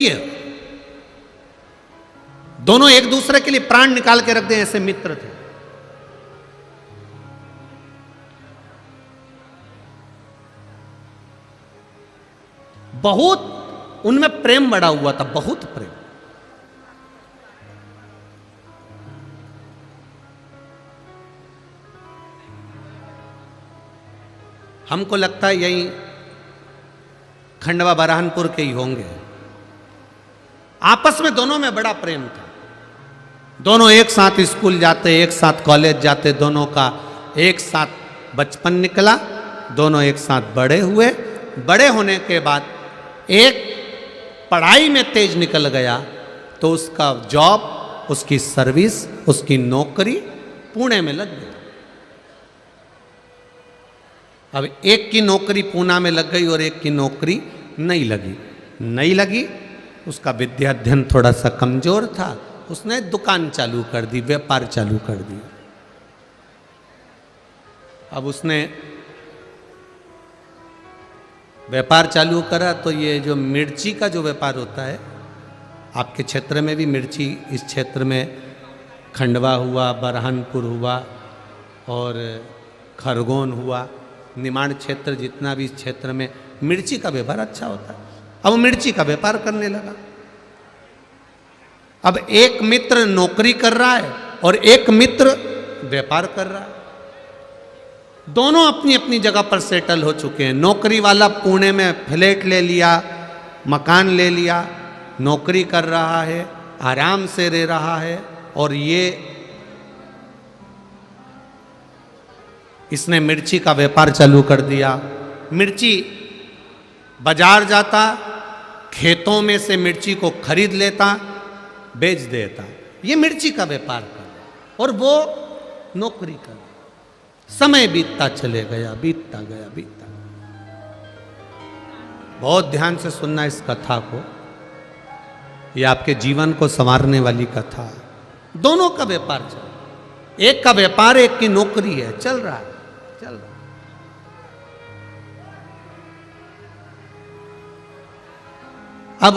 है। दोनों एक दूसरे के लिए प्राण निकाल के रख दें, ऐसे मित्र थे। बहुत उनमें प्रेम बढ़ा हुआ था, बहुत प्रेम। हमको लगता है यही खंडवा बरहानपुर के ही होंगे। आपस में दोनों में बड़ा प्रेम था। दोनों एक साथ स्कूल जाते, एक साथ कॉलेज जाते, दोनों का एक साथ बचपन निकला, दोनों एक साथ बड़े हुए। बड़े होने के बाद एक पढ़ाई में तेज निकल गया तो उसका जॉब, उसकी सर्विस, उसकी नौकरी पुणे में लग गई। अब एक की नौकरी पूना में लग गई और एक की नौकरी नहीं लगी। उसका विद्या अध्ययन थोड़ा सा कमजोर था, उसने दुकान चालू कर दी, व्यापार चालू कर दिया। अब उसने व्यापार चालू करा तो ये जो मिर्ची का जो व्यापार होता है, आपके क्षेत्र में भी मिर्ची, इस क्षेत्र में खंडवा हुआ, बरहानपुर हुआ और खरगोन हुआ, निमाड़ क्षेत्र, जितना भी इस क्षेत्र में मिर्ची का व्यापार अच्छा होता है। अब मिर्ची का व्यापार करने लगा। अब एक मित्र नौकरी कर रहा है और एक मित्र व्यापार कर रहा है। दोनों अपनी अपनी जगह पर सेटल हो चुके हैं। नौकरी वाला पुणे में फ्लैट ले लिया, मकान ले लिया, नौकरी कर रहा है, आराम से रह रहा है। और इसने मिर्ची का व्यापार चालू कर दिया। मिर्ची बाजार जाता, खेतों में से मिर्ची को खरीद लेता, बेच देता। ये मिर्ची का व्यापार कर और वो नौकरी कर। समय बीतता चले गया, बीतता गया। बहुत ध्यान से सुनना इस कथा को, ये आपके जीवन को संवारने वाली कथा है। दोनों का व्यापार चल, एक का व्यापार, एक की नौकरी है, चल रहा है। अब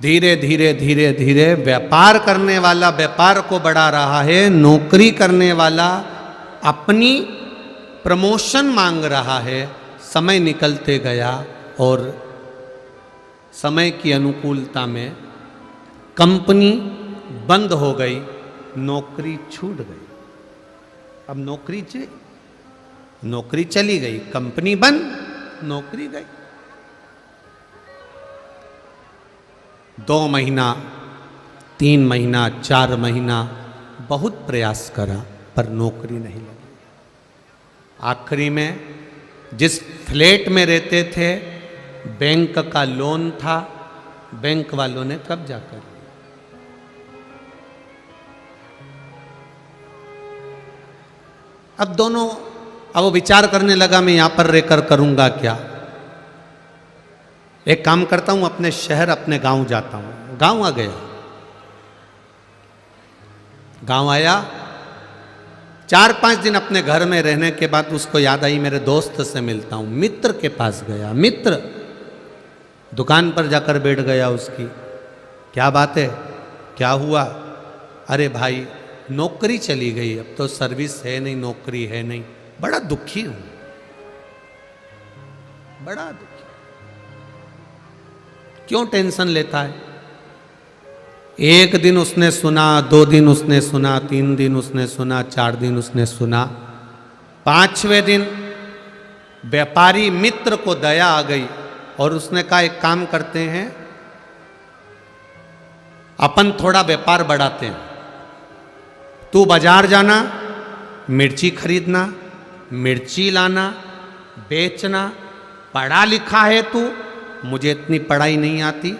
धीरे धीरे व्यापार करने वाला व्यापार को बढ़ा रहा है, नौकरी करने वाला अपनी प्रमोशन मांग रहा है। समय निकलते गया और समय की अनुकूलता में कंपनी बंद हो गई, नौकरी छूट गई। अब नौकरी चली गई, कंपनी बंद, नौकरी गई। 2 महीना, 3 महीना, 4 महीना बहुत प्रयास करा पर नौकरी नहीं लगी। आखिरी में जिस फ्लैट में रहते थे, बैंक का लोन था, बैंक वालों ने कब्जा कर लिया। अब वो विचार करने लगा, मैं यहां पर रहकर करूंगा क्या। एक काम करता हूं, अपने शहर, अपने गांव जाता हूं। गांव आ गया। गांव आया, 4-5 दिन अपने घर में रहने के बाद उसको याद आई, मेरे दोस्त से मिलता हूं। मित्र के पास गया। मित्र दुकान पर जाकर बैठ गया उसकी। क्या बात है, क्या हुआ? अरे भाई, नौकरी चली गई, अब तो सर्विस है नहीं, नौकरी है नहीं। बड़ा दुखी हूं, बड़ा दुखी। क्यों टेंशन लेता है? 1 दिन उसने सुना, 2 दिन उसने सुना, 3 दिन उसने सुना, 4 दिन उसने सुना। 5वें दिन व्यापारी मित्र को दया आ गई और उसने कहा, एक काम करते हैं, अपन थोड़ा व्यापार बढ़ाते हैं। तू बाजार जाना, मिर्ची खरीदना, मिर्ची लाना, बेचना। पढ़ा लिखा है तू, मुझे इतनी पढ़ाई नहीं आती,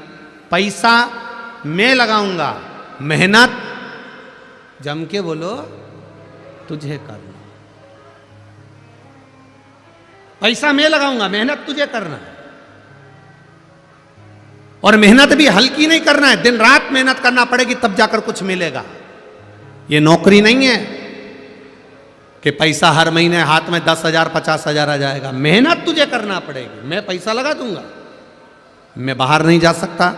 पैसा मैं लगाऊंगा, मेहनत जम के बोलो तुझे करना। पैसा मैं लगाऊंगा, मेहनत तुझे करना है। और मेहनत भी हल्की नहीं करना है, दिन रात मेहनत करना पड़ेगी, तब जाकर कुछ मिलेगा। ये नौकरी नहीं है कि पैसा हर महीने हाथ में 10,000 50,000 आ जाएगा। मेहनत तुझे करना पड़ेगी, मैं पैसा लगा दूंगा। मैं बाहर नहीं जा सकता,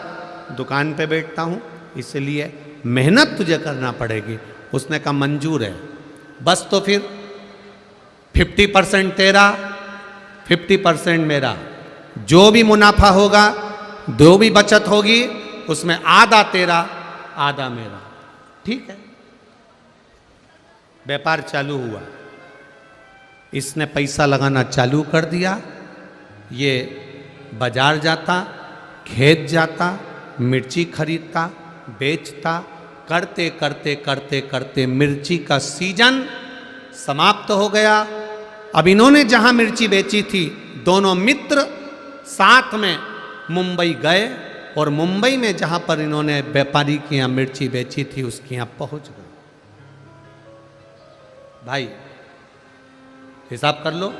दुकान पे बैठता हूँ, इसलिए मेहनत तुझे करना पड़ेगी। उसने कहा मंजूर है, बस तो फिर 50% तेरा 50% मेरा, जो भी मुनाफा होगा, जो भी बचत होगी, उसमें आधा तेरा आधा मेरा। ठीक है, व्यापार चालू हुआ। इसने पैसा लगाना चालू कर दिया। ये बाजार जाता, खेत जाता, मिर्ची खरीदता, बेचता, करते करते करते करते मिर्ची का सीजन समाप्त हो गया। अब इन्होंने जहां मिर्ची बेची थी, दोनों मित्र साथ में मुंबई गए और मुंबई में जहां पर इन्होंने व्यापारी के यहाँ मिर्ची बेची थी, उसके यहाँ पहुंच गए। भाई हिसाब कर लो,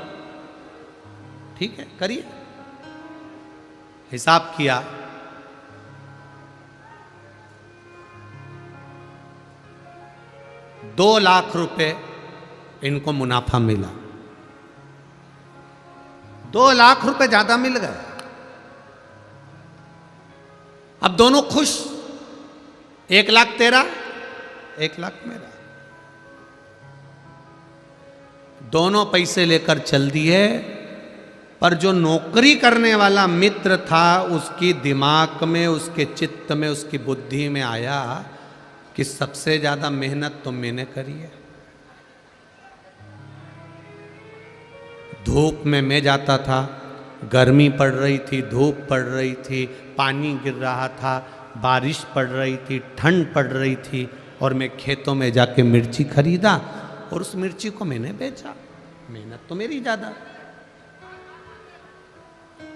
ठीक है, करिए। हिसाब किया, 2 लाख रुपए इनको मुनाफा मिला। 2 लाख रुपए ज्यादा मिल गए। अब दोनों खुश, 1 लाख तेरा, 1 लाख मेरा। दोनों पैसे लेकर चल दिए, पर जो नौकरी करने वाला मित्र था, उसकी दिमाग में, उसके चित्त में, उसकी बुद्धि में आया कि सबसे ज्यादा मेहनत तो मैंने करी है। धूप में मैं जाता था, गर्मी पड़ रही थी, धूप पड़ रही थी, पानी गिर रहा था, बारिश पड़ रही थी, ठंड पड़ रही थी, और मैं खेतों में जाके मिर्ची खरीदा और उस मिर्ची को मैंने बेचा। मेहनत तो मेरी ज्यादा।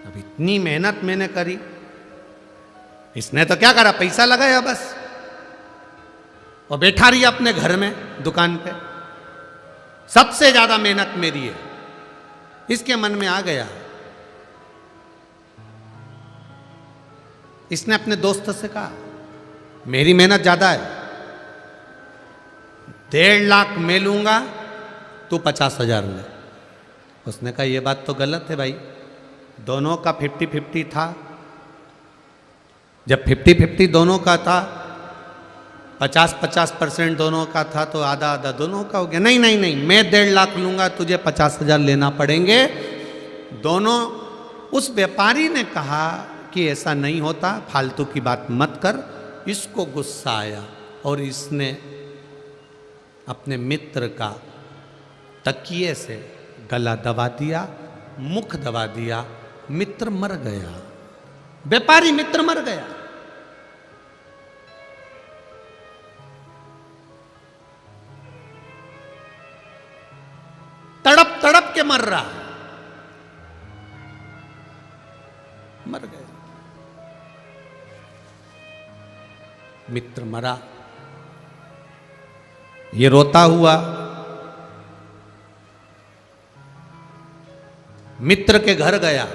अब इतनी मेहनत मैंने करी, इसने तो क्या करा, पैसा लगाया बस, और बैठा रही अपने घर में दुकान पे। सबसे ज्यादा मेहनत मेरी है, इसके मन में आ गया। इसने अपने दोस्त से कहा, मेरी मेहनत ज्यादा है, 1.5 लाख मैं लूंगा, तू 50,000 ले। उसने कहा ये बात तो गलत है भाई, दोनों का 50-50 था। जब 50-50 दोनों का था, 50-50% दोनों का था, तो आधा आधा दोनों का हो गया। नहीं नहीं नहीं, मैं 1.5 लाख लूंगा, तुझे 50,000 लेना पड़ेंगे। दोनों, उस व्यापारी ने कहा कि ऐसा नहीं होता, फालतू की बात मत कर। इसको गुस्सा आया और इसने अपने मित्र का तकिए से गला दबा दिया, मुख दबा दिया। मित्र मर गया, व्यापारी मित्र मर गया। तड़प तड़प के मर रहा, मर गया। मित्र मरा, ये रोता हुआ मित्र के घर गया।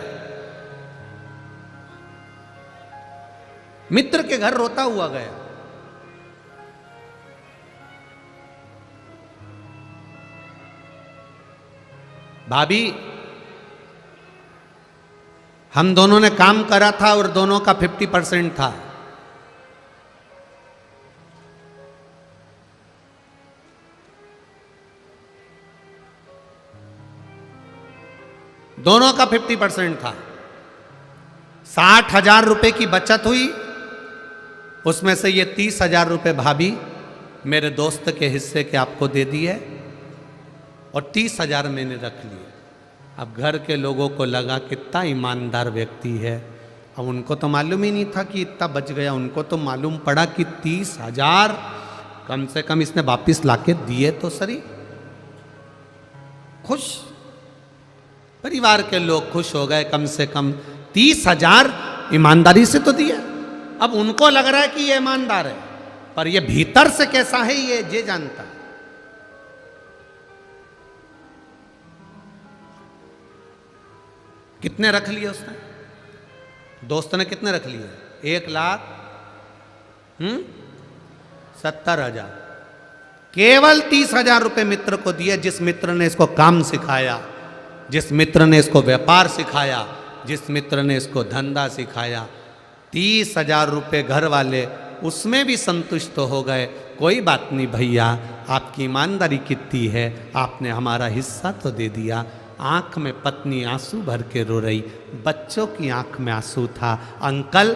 मित्र के घर रोता हुआ गया। भाभी, हम दोनों ने काम करा था और दोनों का 50% था। दोनों का 50% था। 60,000 रुपए की बचत हुई, उसमें से ये 30,000 रुपए भाभी मेरे दोस्त के हिस्से के आपको दे दिए और 30,000 मैंने रख लिए। अब घर के लोगों को लगा कितना ईमानदार व्यक्ति है। अब उनको तो मालूम ही नहीं था कि इतना बच गया। उनको तो मालूम पड़ा कि 30,000 कम से कम इसने वापिस लाके दिए तो सही। खुश, परिवार के लोग खुश हो गए, कम से कम 30,000 ईमानदारी से तो दिया। अब उनको लग रहा है कि ये ईमानदार है, पर ये भीतर से कैसा है ये जानता है। कितने रख लिए उसने? दोस्त ने कितने रख लिए? 1,70,000। केवल 30,000 रुपए मित्र को दिए, जिस मित्र ने इसको काम सिखाया, जिस मित्र ने इसको व्यापार सिखाया, जिस मित्र ने इसको धंधा सिखाया। 30,000 रुपये घर वाले उसमें भी संतुष्ट हो गए। कोई बात नहीं भैया, आपकी ईमानदारी कितनी है, आपने हमारा हिस्सा तो दे दिया। आंख में पत्नी आंसू भर के रो रही, बच्चों की आंख में आंसू था। अंकल,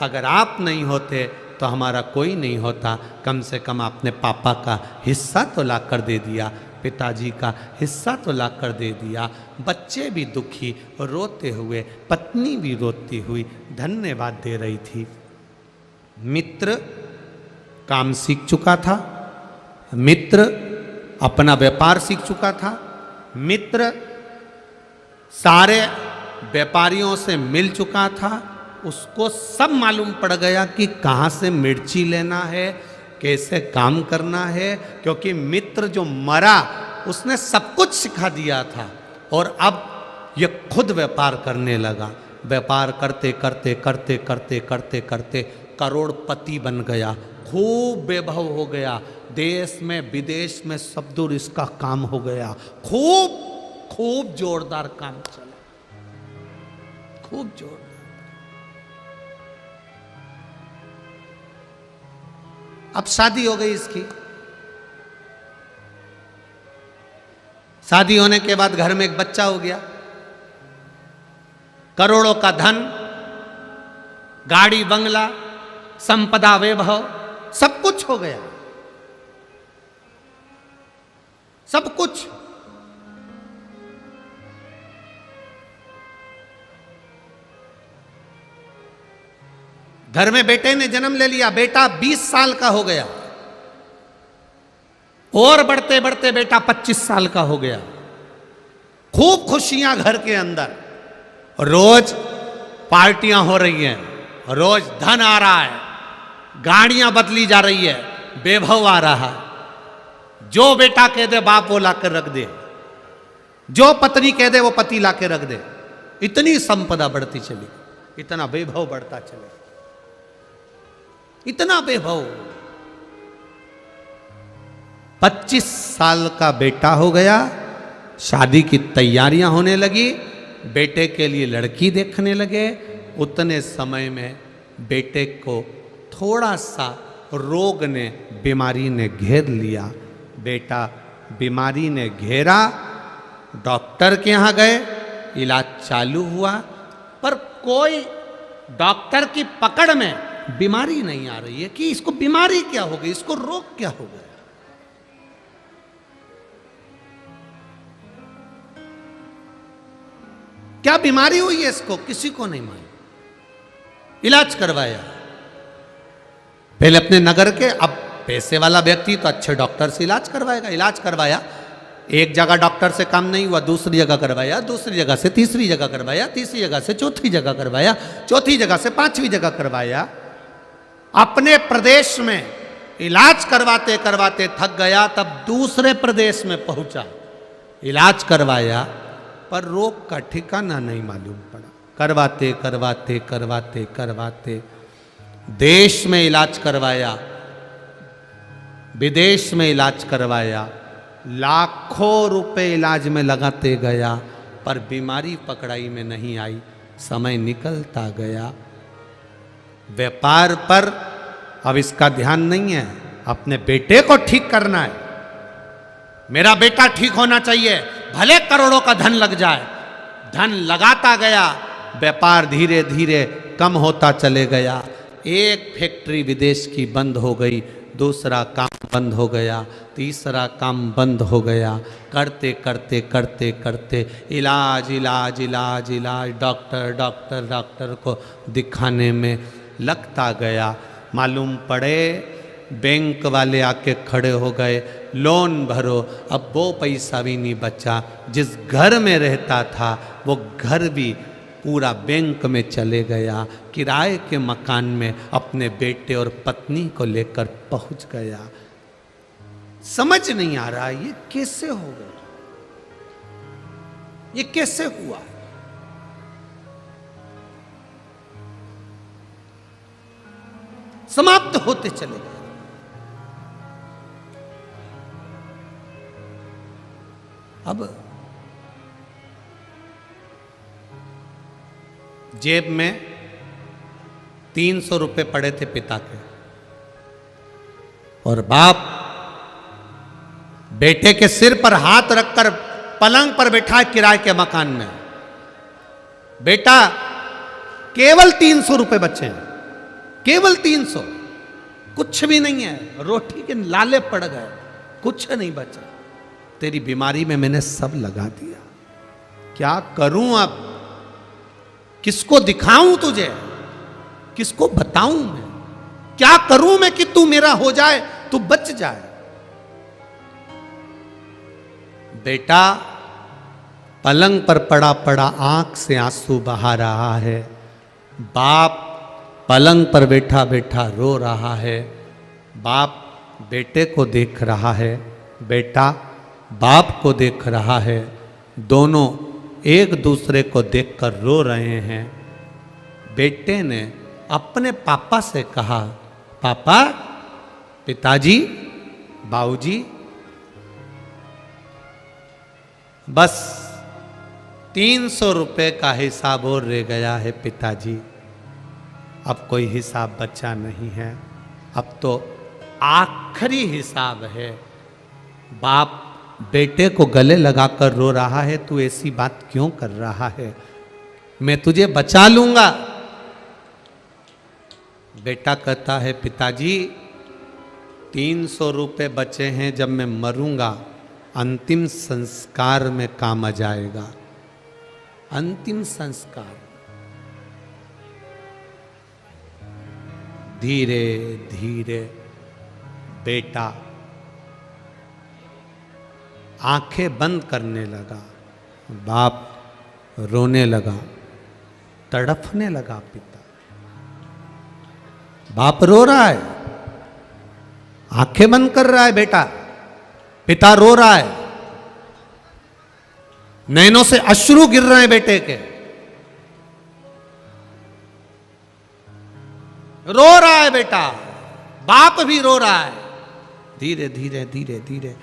अगर आप नहीं होते तो हमारा कोई नहीं होता, कम से कम आपने पापा का हिस्सा तो ला कर दे दिया, पिताजी का हिस्सा तो ला कर दे दिया। बच्चे भी दुखी रोते हुए, पत्नी भी रोती हुई धन्यवाद दे रही थी। मित्र काम सीख चुका था, मित्र अपना व्यापार सीख चुका था, मित्र सारे व्यापारियों से मिल चुका था। उसको सब मालूम पड़ गया कि कहाँ से मिर्ची लेना है, कैसे काम करना है, क्योंकि मित्र जो मरा उसने सब कुछ सिखा दिया था। और अब ये खुद व्यापार करने लगा। व्यापार करते करते करते करते करते करते करोड़पति बन गया, खूब वैभव हो गया, देश में विदेश में सब दूर इसका काम हो गया। खूब खूब जोरदार काम चला, खूब जोरदार। अब शादी हो गई इसकी। शादी होने के बाद घर में एक बच्चा हो गया, करोड़ों का धन, गाड़ी बंगला, संपदा वैभव, सब कुछ हो गया, सब कुछ। घर में बेटे ने जन्म ले लिया, बेटा 20 साल का हो गया, और बढ़ते बढ़ते बेटा 25 साल का हो गया। खूब खुशियां घर के अंदर, रोज पार्टियां हो रही हैं, रोज धन आ रहा है, गाड़ियां बदली जा रही है, वैभव आ रहा है। जो बेटा कह दे बाप वो ला कर रख दे, जो पत्नी कह दे वो पति ला के रख दे। इतनी संपदा बढ़ती चली, इतना वैभव बढ़ता चले, इतना वैभव। 25 साल का बेटा हो गया, शादी की तैयारियां होने लगी, बेटे के लिए लड़की देखने लगे। उतने समय में बेटे को थोड़ा सा रोग ने, बीमारी ने घेर लिया। बेटा बीमारी ने घेरा, डॉक्टर के यहाँ गए, इलाज चालू हुआ, पर कोई डॉक्टर की पकड़ में बीमारी नहीं आ रही है कि इसको बीमारी क्या हो गई, इसको रोग क्या हो गया। क्या बीमारी हुई है इसको, किसी को नहीं मालूम। इलाज करवाया पहले अपने नगर के, अब पैसे वाला व्यक्ति तो अच्छे डॉक्टर से इलाज करवाएगा। इलाज करवाया, एक जगह डॉक्टर से काम नहीं हुआ, दूसरी जगह करवाया, दूसरी जगह से तीसरी जगह करवाया, तीसरी जगह से चौथी जगह करवाया, चौथी जगह से पांचवी जगह करवाया। अपने प्रदेश में इलाज करवाते करवाते थक गया, तब दूसरे प्रदेश में पहुंचा, इलाज करवाया, पर रोग का ठिकाना नहीं मालूम पड़ा। करवाते करवाते करवाते करवाते देश में इलाज करवाया, विदेश में इलाज करवाया, लाखों रुपए इलाज में लगाते गया, पर बीमारी पकड़ाई में नहीं आई। समय निकलता गया, व्यापार पर अब इसका ध्यान नहीं है, अपने बेटे को ठीक करना है, मेरा बेटा ठीक होना चाहिए, भले करोड़ों का धन लग जाए। धन लगाता गया, व्यापार धीरे धीरे कम होता चले गया। एक फैक्ट्री विदेश की बंद हो गई, दूसरा काम बंद हो गया, तीसरा काम बंद हो गया। करते करते करते करते इलाज इलाज इलाज इलाज, डॉक्टर डॉक्टर डॉक्टर को दिखाने में लगता गया। मालूम पड़े बैंक वाले आके खड़े हो गए, लोन भरो। अब वो पैसा भी नहीं बचा, जिस घर में रहता था वो घर भी पूरा बैंक में चले गया। किराए के मकान में अपने बेटे और पत्नी को लेकर पहुंच गया। समझ नहीं आ रहा ये कैसे हो गया, ये कैसे हुआ। समाप्त होते चले गए। अब जेब में 300 रुपए पड़े थे पिता के, और बाप बेटे के सिर पर हाथ रखकर पलंग पर बैठा है किराए के मकान में। बेटा केवल 300 रुपए बचे हैं, केवल 300, कुछ भी नहीं है, रोटी के लाले पड़ गए, कुछ नहीं बचा। तेरी बीमारी में मैंने सब लगा दिया, क्या करूं अब, किसको दिखाऊं तुझे, किसको बताऊं मैं, क्या करूं मैं कि तू मेरा हो जाए, तू बच जाए। बेटा पलंग पर पड़ा पड़ा आंख से आंसू बहा रहा है, बाप पलंग पर बैठा बैठा रो रहा है। बाप बेटे को देख रहा है, बेटा बाप को देख रहा है, दोनों एक दूसरे को देखकर रो रहे हैं। बेटे ने अपने पापा से कहा, पापा, पिताजी, बाबूजी, बस 300 रुपए का हिसाब और रह गया है पिताजी, अब कोई हिसाब बचा नहीं है, अब तो आखिरी हिसाब है। बाप बेटे को गले लगाकर रो रहा है, तू ऐसी बात क्यों कर रहा है, मैं तुझे बचा लूंगा। बेटा कहता है, पिताजी 300 रुपए बचे हैं, जब मैं मरूंगा अंतिम संस्कार में काम आ जाएगा, अंतिम संस्कार। धीरे धीरे बेटा आंखें बंद करने लगा, बाप रोने लगा, तड़फने लगा। पिता, बाप रो रहा है, आंखें बंद कर रहा है बेटा, पिता रो रहा है, नैनों से अश्रु गिर रहे हैं बेटे के, रो रहा है बेटा, बाप भी रो रहा है। धीरे धीरे धीरे धीरे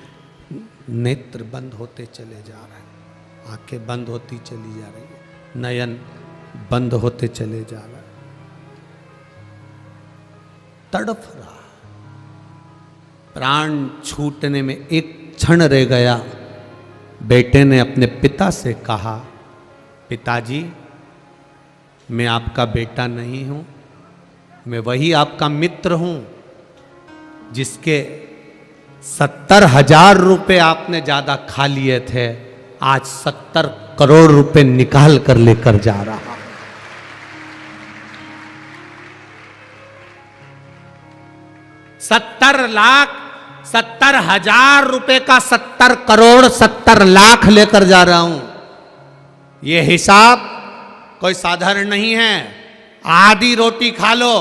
नेत्र बंद होते चले जा रहे हैं, आंखें बंद होती चली जा रही है, नयन बंद होते चले जा रहे हैं, तड़फ रहा, प्राण छूटने में एक क्षण रह गया। बेटे ने अपने पिता से कहा, पिताजी, मैं आपका बेटा नहीं हूं, मैं वही आपका मित्र हूं जिसके 70,000 रुपए आपने ज्यादा खा लिए थे, आज 70 करोड़ रुपए निकाल कर लेकर जा रहा। 70,000 रुपए का 70 करोड़ 70 लाख लेकर जा रहा हूं। यह हिसाब कोई साधारण नहीं है। आधी रोटी खा लो,